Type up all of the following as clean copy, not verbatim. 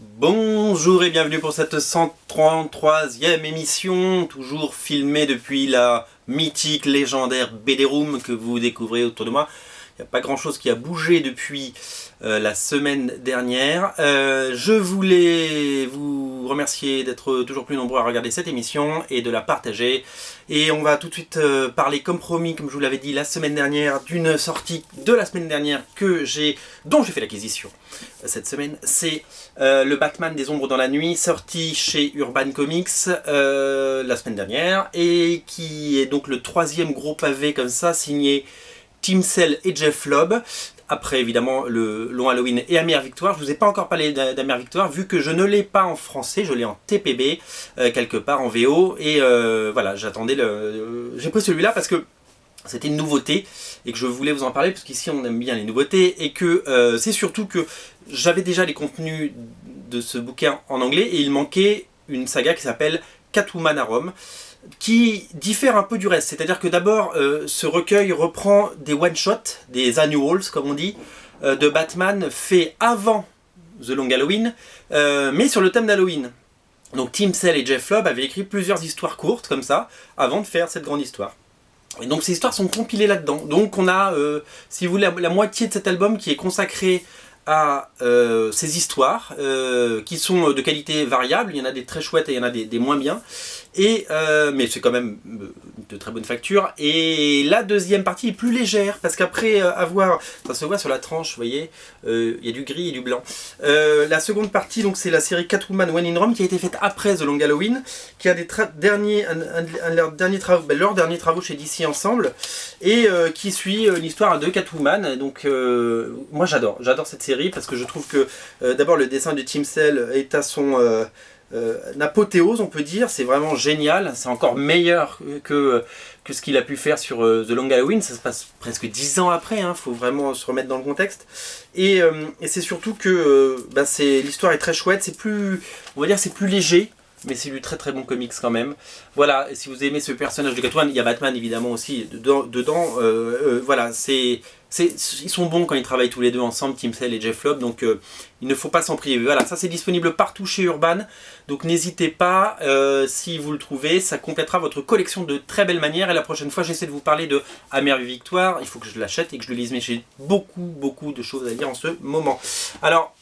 Bonjour et bienvenue pour cette 133e émission, toujours filmée depuis la mythique, légendaire BD Room que vous découvrez autour de moi. Il n'y a pas grand chose qui a bougé depuis la semaine dernière. Je voulais vous remercier d'être toujours plus nombreux à regarder cette émission et de la partager. Et on va tout de suite parler comme promis, comme je vous l'avais dit la semaine dernière, d'une sortie de la semaine dernière dont j'ai fait l'acquisition cette semaine. C'est le Batman des Ombres dans la Nuit, sorti chez Urban Comics la semaine dernière, et qui est donc le troisième gros pavé comme ça, signé Tim Sale et Jeff Lobb. Après évidemment le long Halloween et Amère Victoire. Je ne vous ai pas encore parlé d'Amère Victoire vu que je ne l'ai pas en français, je l'ai en TPB quelque part en VO. Et voilà, j'attendais j'ai pris celui-là parce que c'était une nouveauté et que je voulais vous en parler parce qu'ici on aime bien les nouveautés et que c'est surtout que j'avais déjà les contenus de ce bouquin en anglais et il manquait une saga qui s'appelle Catwoman à Rome, qui diffère un peu du reste. C'est-à-dire que d'abord, ce recueil reprend des one-shots, des annuals comme on dit, de Batman fait avant The Long Halloween, mais sur le thème d'Halloween. Donc Tim Sale et Jeff Lobb avaient écrit plusieurs histoires courtes comme ça, avant de faire cette grande histoire. Et donc ces histoires sont compilées là-dedans. Donc on a, si vous voulez, la moitié de cet album qui est consacré à ces histoires qui sont de qualité variable. Il y en a des très chouettes et il y en a des moins bien. Mais c'est quand même de très bonne facture. Et la deuxième partie est plus légère parce qu'après avoir, ça se voit sur la tranche, vous voyez, il y a du gris et du blanc. La seconde partie, donc c'est la série Catwoman When in Rome qui a été faite après The Long Halloween, qui a leurs derniers travaux chez DC ensemble et qui suit l'histoire de Catwoman. Donc moi j'adore cette série parce que je trouve que d'abord le dessin de Tim Sale est à son apothéose, on peut dire. C'est vraiment génial, c'est encore meilleur que ce qu'il a pu faire sur The Long Halloween. Ça se passe presque 10 ans après, faut vraiment se remettre dans le contexte. Et c'est surtout que l'histoire est très chouette, on va dire c'est plus léger, mais c'est du très très bon comics quand même. Voilà, et si vous aimez ce personnage de Catwoman, il y a Batman évidemment aussi dedans. Voilà, ils sont bons quand ils travaillent tous les deux ensemble, Tim Sale et Jeff Lobb, donc il ne faut pas s'en priver. Voilà, ça c'est disponible partout chez Urban, donc n'hésitez pas, si vous le trouvez, ça complétera votre collection de très belle manière. Et la prochaine fois, j'essaie de vous parler de Amère Victoire, il faut que je l'achète et que je le lise, mais j'ai beaucoup de choses à dire en ce moment. Alors,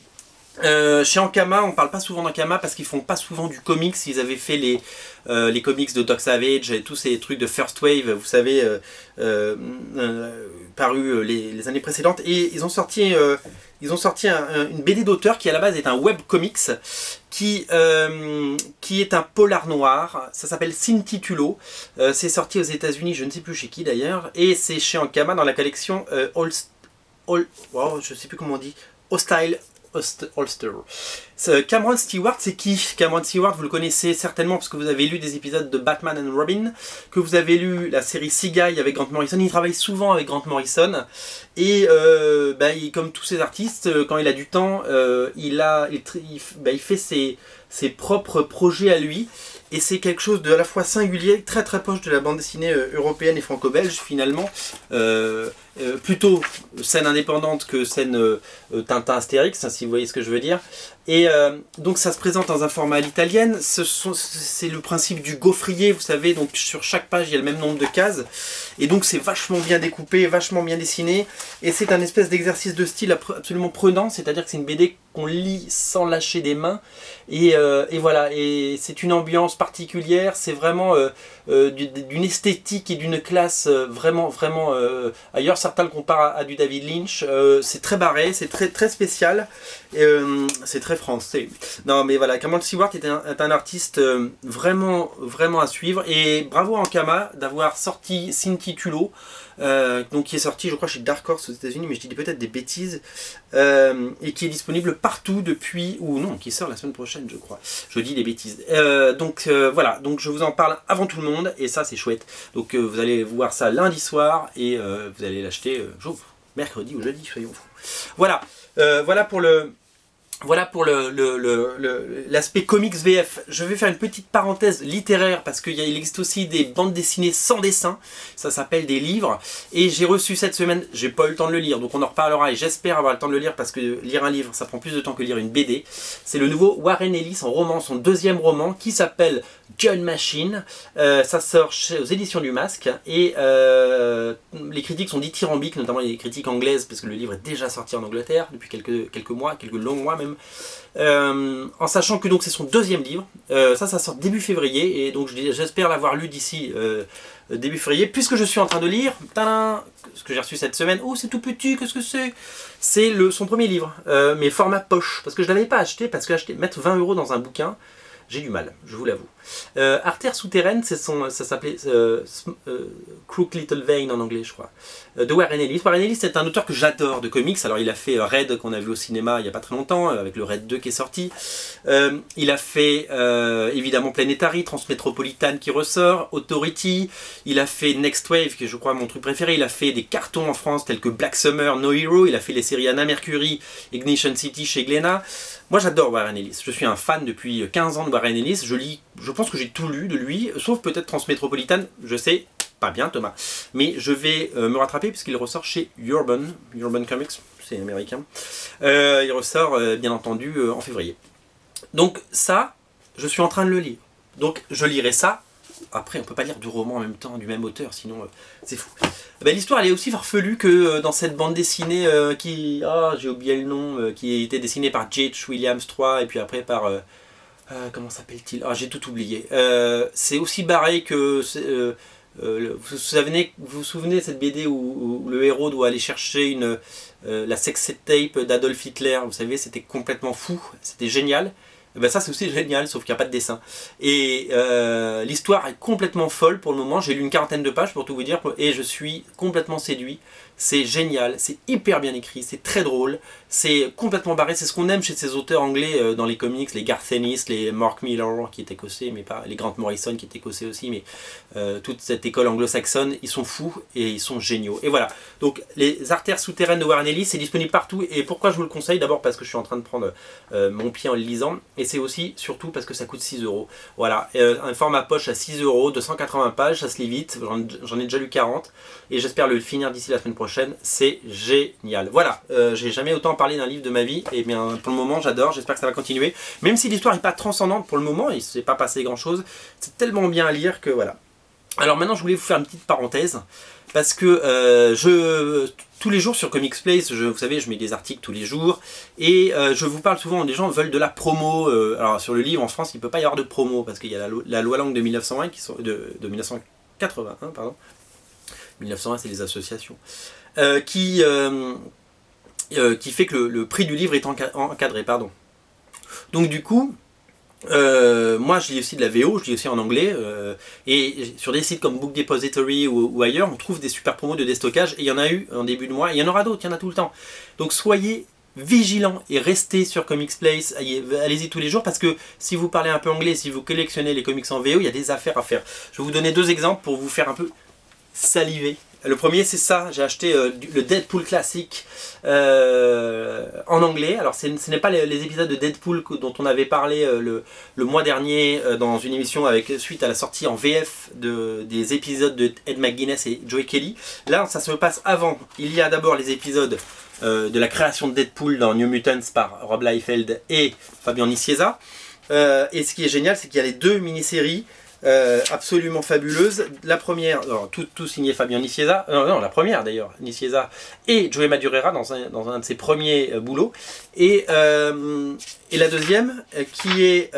chez Ankama, on parle pas souvent d'Ankama parce qu'ils font pas souvent du comics. Ils avaient fait les comics de Doc Savage et tous ces trucs de First Wave, vous savez, parus les années précédentes. Et ils ont sorti une BD d'auteur qui à la base est un webcomics qui est un polar noir. Ça s'appelle Cintitulo. C'est sorti aux États-Unis, je ne sais plus chez qui d'ailleurs, et c'est chez Ankama dans la collection je sais plus comment on dit, Hostile Holster. Cameron Stewart, c'est qui? Cameron Stewart, vous le connaissez certainement parce que vous avez lu des épisodes de Batman and Robin, que vous avez lu la série Seaguy avec Grant Morrison. Il travaille souvent avec Grant Morrison et comme tous ces artistes, quand il a du temps, il fait ses propres projets à lui. Et c'est quelque chose de à la fois singulier, très très proche de la bande dessinée européenne et franco-belge finalement. Plutôt scène indépendante que scène Tintin Astérix, si vous voyez ce que je veux dire. Et donc ça se présente dans un format à l'italienne. C'est le principe du gaufrier, vous savez, donc sur chaque page il y a le même nombre de cases. Et donc c'est vachement bien découpé, vachement bien dessiné. Et c'est un espèce d'exercice de style absolument prenant, c'est-à-dire que c'est une BD qu'on lit sans lâcher des mains. Et voilà, et c'est une ambiance particulière, c'est vraiment d'une esthétique et d'une classe vraiment ailleurs. Certains le comparent à du David Lynch. C'est très barré, c'est très spécial, c'est très français. Non mais voilà, Cameron Stewart est un artiste vraiment à suivre, et bravo à Ankama d'avoir sorti Cintitulo, donc qui est sorti je crois chez Dark Horse aux États-Unis, mais je dis peut-être des bêtises, et qui est disponible partout depuis, ou non, qui sort la semaine prochaine je crois, je dis des bêtises. Voilà, donc je vous en parle avant tout le monde et ça c'est chouette. Donc vous allez voir ça lundi soir et vous allez l'acheter mercredi ou jeudi, soyons fous. Voilà, voilà pour le Voilà pour l'aspect comics VF. Je vais faire une petite parenthèse littéraire parce qu'il existe aussi des bandes dessinées sans dessin. Ça s'appelle des livres. Et j'ai reçu cette semaine, j'ai pas eu le temps de le lire, donc on en reparlera et j'espère avoir le temps de le lire parce que lire un livre, ça prend plus de temps que lire une BD. C'est le nouveau Warren Ellis en roman, son deuxième roman qui s'appelle Gun Machine. Ça sort aux éditions du Masque et les critiques sont dithyrambiques, notamment les critiques anglaises parce que le livre est déjà sorti en Angleterre depuis quelques mois, quelques longs mois même. En sachant que donc c'est son deuxième livre, ça sort début février et donc j'espère l'avoir lu d'ici début février puisque je suis en train de lire ce que j'ai reçu cette semaine. Oh, c'est tout petit, qu'est-ce que c'est? C'est son premier livre, mais format poche, parce que je ne l'avais pas acheté, parce que mettre 20 € dans un bouquin, j'ai du mal, je vous l'avoue. Artère souterraine, ça s'appelait Crook Little Vein en anglais, je crois, de Warren Ellis. Warren Ellis, c'est un auteur que j'adore de comics. Alors, il a fait Red, qu'on a vu au cinéma il n'y a pas très longtemps, avec le Red 2 qui est sorti. Il a fait, évidemment, Planetary, Transmétropolitane qui ressort, Authority. Il a fait Next Wave, qui est, je crois, mon truc préféré. Il a fait des cartons en France, tels que Black Summer, No Hero. Il a fait les séries Anna Mercury, Ignition City chez Glénat. Moi, j'adore Warren Ellis. Je suis un fan depuis 15 ans de Warren Ellis. Je pense que j'ai tout lu de lui, sauf peut-être Transmétropolitane, je sais, pas bien Thomas. Mais je vais me rattraper puisqu'il ressort chez Urban Comics, c'est américain. Il ressort bien entendu en février. Donc ça, je suis en train de le lire. Donc je lirai ça. Après, on peut pas lire deux romans en même temps du même auteur, sinon c'est fou. Ben, l'histoire elle est aussi farfelue que dans cette bande dessinée qui... Ah, j'ai oublié le nom, qui a été dessinée par J.H. Williams 3 et puis après par... comment s'appelle-t-il? Ah, j'ai tout oublié. C'est aussi barré que... vous vous souvenez de cette BD où le héros doit aller chercher la sex tape d'Adolf Hitler? Vous savez, c'était complètement fou, c'était génial. Ben ça c'est aussi génial, sauf qu'il n'y a pas de dessin. Et l'histoire est complètement folle pour le moment. J'ai lu une 40aine de pages pour tout vous dire et je suis complètement séduit. C'est génial, c'est hyper bien écrit, c'est très drôle, c'est complètement barré. C'est ce qu'on aime chez ces auteurs anglais dans les comics, les Garth Ennis, les Mark Millar qui est écossais, mais pas les Grant Morrison qui est écossais aussi, mais toute cette école anglo-saxonne, ils sont fous et ils sont géniaux. Et voilà, donc les artères souterraines de Warren Ellis, c'est disponible partout. Et pourquoi je vous le conseille? D'abord parce que je suis en train de prendre mon pied en le lisant, et c'est aussi surtout parce que ça coûte 6 €. Voilà, un format poche à 6 €, 280 pages, ça se lit vite, j'en ai déjà lu 40, et j'espère le finir d'ici la semaine prochaine. C'est génial. Voilà, j'ai jamais autant parlé d'un livre de ma vie, et bien pour le moment j'adore, j'espère que ça va continuer. Même si l'histoire n'est pas transcendante pour le moment, il ne s'est pas passé grand chose, c'est tellement bien à lire que voilà. Alors maintenant je voulais vous faire une petite parenthèse, parce que tous les jours sur Comics Place, vous savez, je mets des articles tous les jours, et je vous parle souvent, des gens veulent de la promo. Alors sur le livre en France, il ne peut pas y avoir de promo, parce qu'il y a la loi Langue de 1901, de 1981, pardon. 1901 c'est les associations, qui fait que le prix du livre est encadré. Pardon. Donc du coup, moi je lis aussi de la VO, je lis aussi en anglais, et sur des sites comme Book Depository ou ailleurs, on trouve des super promos de déstockage, et il y en a eu en début de mois, et il y en aura d'autres, il y en a tout le temps. Donc soyez vigilants et restez sur Comics Place, allez-y tous les jours, parce que si vous parlez un peu anglais, si vous collectionnez les comics en VO, il y a des affaires à faire. Je vais vous donner deux exemples pour vous faire un peu saliver. Le premier c'est ça, j'ai acheté le Deadpool classique en anglais. Alors ce n'est pas les épisodes de Deadpool dont on avait parlé le mois dernier dans une émission suite à la sortie en VF des épisodes de Ed McGuinness et Joey Kelly. Là ça se passe avant. Il y a d'abord les épisodes de la création de Deadpool dans New Mutants par Rob Liefeld et Fabian Nicieza. Et ce qui est génial, c'est qu'il y a les deux mini-séries absolument fabuleuse. La première, alors, tout signé Fabian Nicieza, non, la première d'ailleurs, Nicieza et Joey Madureira dans un de ses premiers boulots. Et la deuxième, qui est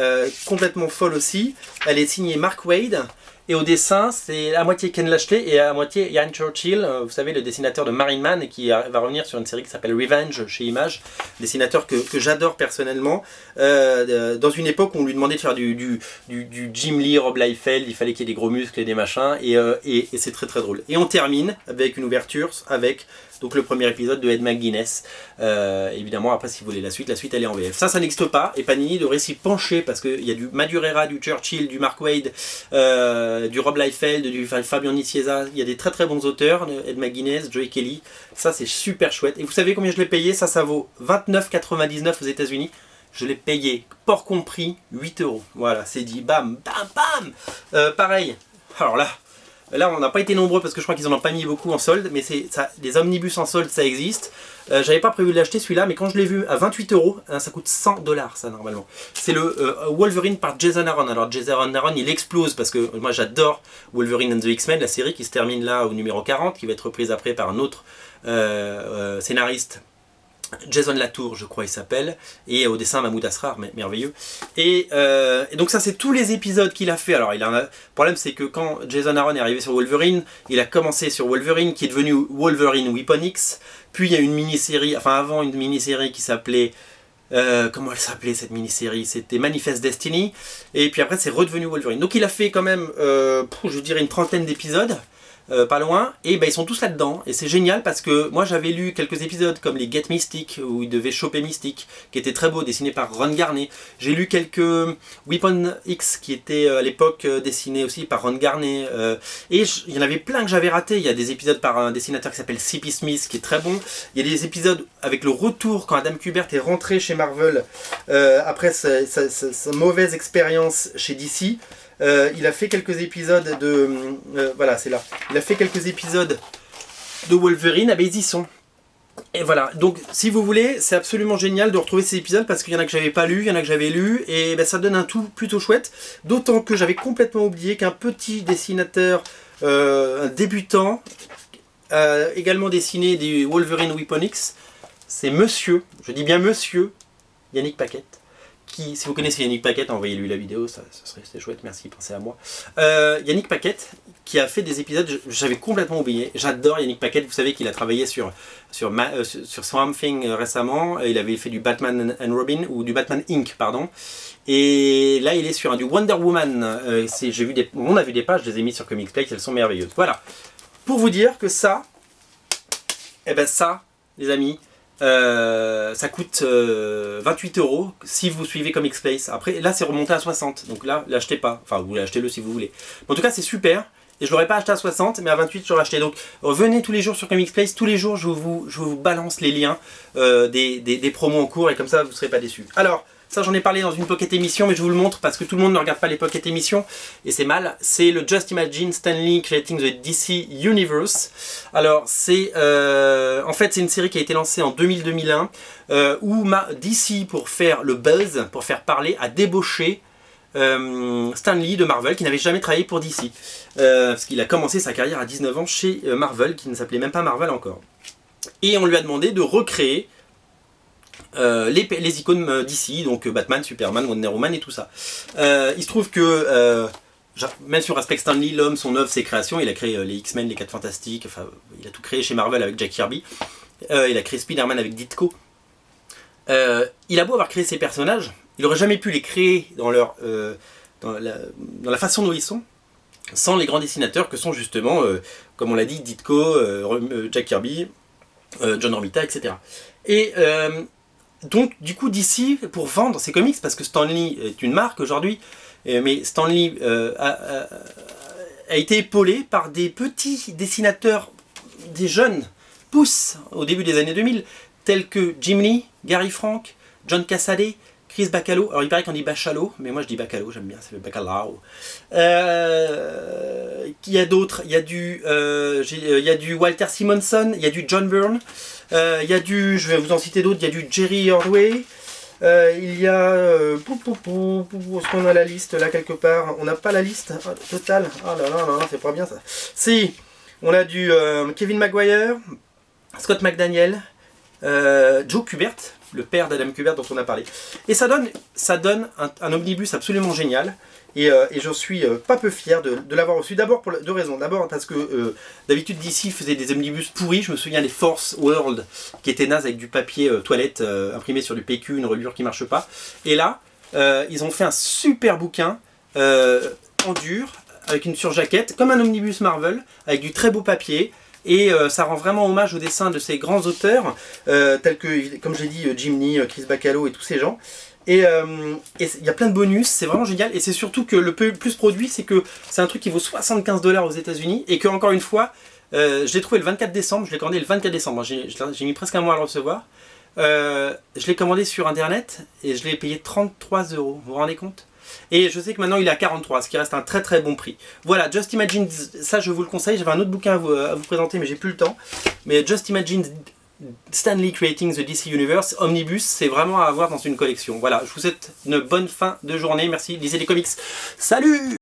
complètement folle aussi, elle est signée Mark Waid. Et au dessin, c'est à moitié Ken Lashley et à moitié Ian Churchill, vous savez, le dessinateur de Marine Man, qui va revenir sur une série qui s'appelle Revenge chez Image, dessinateur que j'adore personnellement, dans une époque où on lui demandait de faire du Jim Lee, Rob Liefeld, il fallait qu'il y ait des gros muscles et des machins, et c'est très très drôle. Et on termine avec une ouverture avec donc le premier épisode de Ed McGuinness. Évidemment, après, si vous voulez la suite elle est en VF. Ça n'existe pas, et Panini devrait s'y pencher, parce qu'il y a du Madureira, du Churchill, du Mark Waid, du Rob Liefeld, du Fabian Nicieza. Il y a des très très bons auteurs, Ed McGuinness, Joey Kelly. Ça, c'est super chouette. Et vous savez combien je l'ai payé? Ça vaut 29,99 aux États-Unis. je l'ai payé, port compris, 8 euros. Voilà, c'est dit, bam, bam, bam. Pareil, alors là on n'a pas été nombreux parce que je crois qu'ils en ont pas mis beaucoup en solde, mais ça, les omnibus en solde ça existe. J'avais pas prévu de l'acheter celui-là, mais quand je l'ai vu à 28 euros, ça coûte 100 $ ça normalement. C'est le Wolverine par Jason Aaron. Alors Jason Aaron il explose parce que moi j'adore Wolverine and the X-Men, la série qui se termine là au numéro 40, qui va être reprise après par un autre scénariste. Jason Latour, je crois il s'appelle, et au dessin Mahmoud Asrar, merveilleux. Et donc ça c'est tous les épisodes qu'il a fait. Alors le problème c'est que quand Jason Aaron est arrivé sur Wolverine, il a commencé sur Wolverine qui est devenu Wolverine Weapon X, puis il y a une mini-série, enfin avant une mini-série qui s'appelait... comment elle s'appelait cette mini-série? C'était Manifest Destiny, et puis après c'est redevenu Wolverine. Donc il a fait quand même, je dirais une trentaine d'épisodes. Pas loin, et ben ils sont tous là-dedans, et c'est génial parce que moi j'avais lu quelques épisodes comme les Get Mystic, où il devait choper Mystique, qui était très beau, dessiné par Ron Garney. J'ai lu quelques Weapon X, qui étaient à l'époque dessinés aussi par Ron Garney, et il y en avait plein que j'avais raté. Il y a des épisodes par un dessinateur qui s'appelle C.P. Smith, qui est très bon. Il y a des épisodes avec le retour, quand Adam Kubert est rentré chez Marvel, après sa mauvaise expérience chez DC. Il a fait quelques épisodes de... voilà, c'est là. Il a fait quelques épisodes de Wolverine, ils y sont. Et voilà, donc si vous voulez, c'est absolument génial de retrouver ces épisodes parce qu'il y en a que j'avais pas lu, il y en a que j'avais lu, et ça donne un tout plutôt chouette. D'autant que j'avais complètement oublié qu'un petit dessinateur, un débutant, également dessiné des Wolverine Weapon X, c'est monsieur, je dis bien monsieur, Yannick Paquette. Qui, si vous connaissez Yannick Paquette, envoyez-lui la vidéo, ça serait chouette, merci, pensez à moi. Yannick Paquette, qui a fait des épisodes, j'avais complètement oublié, j'adore Yannick Paquette, vous savez qu'il a travaillé sur Swamp Thing récemment, il avait fait du Batman and Robin, ou du Batman Inc, pardon, et là il est sur du Wonder Woman, on a vu des pages, je les ai mis sur Comics Place, elles sont merveilleuses. Voilà, pour vous dire que ça, ça, les amis, ça coûte 28 € si vous suivez Comics Place. Après, là, c'est remonté à 60. Donc là, l'achetez pas. Enfin, vous l'achetez-le si vous voulez. Mais en tout cas, c'est super. Et je l'aurais pas acheté à 60, mais à 28, j'aurais acheté. Donc, venez tous les jours sur Comics Place. Tous les jours, je vous balance les liens des promos en cours. Et comme ça, vous ne serez pas déçus. Alors, ça, j'en ai parlé dans une Pocket Émission, mais je vous le montre parce que tout le monde ne regarde pas les Pocket Émissions. Et c'est mal. C'est le Just Imagine Stan Lee Creating the DC Universe. Alors, c'est... en fait, c'est une série qui a été lancée en 2000-2001 où DC, pour faire le buzz, pour faire parler, a débauché Stan Lee de Marvel, qui n'avait jamais travaillé pour DC. Parce qu'il a commencé sa carrière à 19 ans chez Marvel, qui ne s'appelait même pas Marvel encore. Et on lui a demandé de recréer les icônes d'ici, donc Batman, Superman, Wonder Woman et tout ça. Il se trouve que, même si on respecte Stan Lee, l'homme, son œuvre, ses créations, il a créé les X-Men, les 4 Fantastiques, enfin, il a tout créé chez Marvel avec Jack Kirby, il a créé Spider-Man avec Ditko. Il a beau avoir créé ces personnages, il n'aurait jamais pu les créer dans la façon dont ils sont, sans les grands dessinateurs que sont justement, comme on l'a dit, Ditko, Jack Kirby, John Romita, etc. Et donc, du coup, DC, pour vendre ses comics, parce que Stan Lee est une marque aujourd'hui, mais Stan Lee a été épaulé par des petits dessinateurs, des jeunes pousses au début des années 2000, tels que Jim Lee, Gary Frank, John Cassaday, Chris Bacalo. Alors il paraît qu'on dit Bachalo, mais moi je dis Bacalo, j'aime bien, ça fait Bacalao. Il y a d'autres, il y a du Walter Simonson, il y a du John Byrne, il y a je vais vous en citer d'autres, il y a du Jerry Ordway, il y a... est-ce qu'on a la liste là quelque part? On n'a pas la liste totale. Ah là là là, c'est pas bien ça. Si, on a du Kevin Maguire, Scott McDaniel, Joe Kubert, le père d'Adam Kubert dont on a parlé. Et ça donne un omnibus absolument génial. Et j'en suis pas peu fier de l'avoir reçu. D'abord pour deux raisons. D'abord parce que d'habitude DC faisait des omnibus pourris. Je me souviens des Force World qui étaient nazes avec du papier toilette imprimé sur du PQ, une reliure qui marche pas. Et là, ils ont fait un super bouquin en dur, avec une surjaquette, comme un omnibus Marvel, avec du très beau papier. Et ça rend vraiment hommage au dessin de ces grands auteurs, tels que, comme j'ai dit, Jim Lee, Chris Bacalo et tous ces gens. Et il y a plein de bonus, c'est vraiment génial. Et c'est surtout que le plus produit, c'est que c'est un truc qui vaut 75 $ aux États-Unis et que, encore une fois, je l'ai trouvé le 24 décembre, je l'ai commandé le 24 décembre. J'ai mis presque un mois à le recevoir. Je l'ai commandé sur internet et je l'ai payé 33 €. Vous vous rendez compte? Et je sais que maintenant il est à 43, ce qui reste un très très bon prix. Voilà, Just Imagine, ça je vous le conseille. J'avais un autre bouquin à vous présenter, mais j'ai plus le temps. Mais Just Imagine Stan Lee Creating the DC Universe Omnibus, c'est vraiment à avoir dans une collection. Voilà, je vous souhaite une bonne fin de journée. Merci, lisez les comics. Salut!